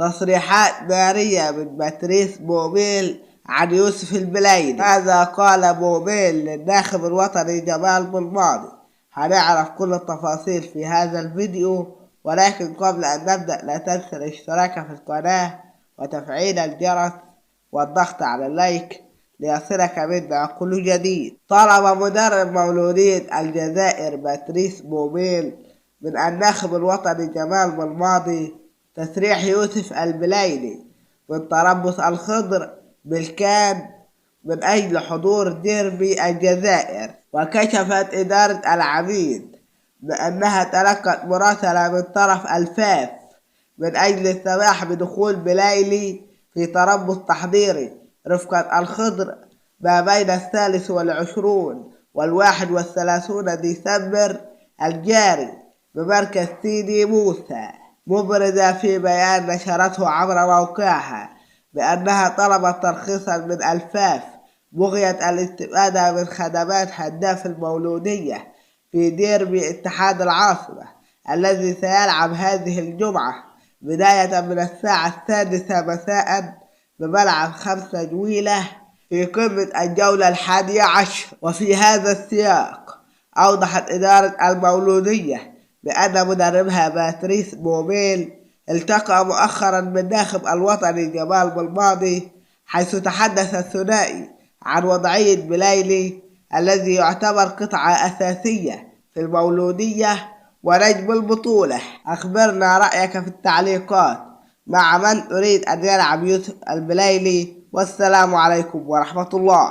تصريحات نارية من باتريس بوميل عن يوسف البلايلي. ماذا قال بوميل للناخب الوطني جمال بالماضي؟ هنعرف كل التفاصيل في هذا الفيديو، ولكن قبل أن نبدأ لا تنسى الاشتراك في القناة وتفعيل الجرس والضغط على اللايك ليصلك منا كل جديد. طلب مدرب مولودية الجزائر باتريس بوميل من الناخب الوطني جمال بالماضي تسريح يوسف البلايلي من تربص الخضر بالكاد من أجل حضور ديربي الجزائر. وكشفت إدارة العميد بأنها تلقت مراسلة من طرف الفاف من أجل السماح بدخول بلايلي في تربص تحضيري رفقة الخضر ما بين 23 و31 ديسمبر الجاري بمركز سيدي موسى، مبرزة في بيان نشرته عبر موقعها بأنها طلبت ترخيصا من الفاف بغية الاستفادة من خدمات هداف المولودية في ديربي اتحاد العاصمة الذي سيلعب هذه الجمعة بداية من الساعة 6 مساء بملعب 5 جويلة في قمة الجولة 11. وفي هذا السياق أوضحت إدارة المولودية بأن مدربها باتريس بوميل التقى مؤخرا بالناخب الوطني جمال بالماضي، حيث تحدث الثنائي عن وضعية بلايلي الذي يعتبر قطعة أساسية في المولودية ونجم البطولة. أخبرنا رأيك في التعليقات. مع من تريد أن يلعب يوسف البلايلي؟ والسلام عليكم ورحمة الله.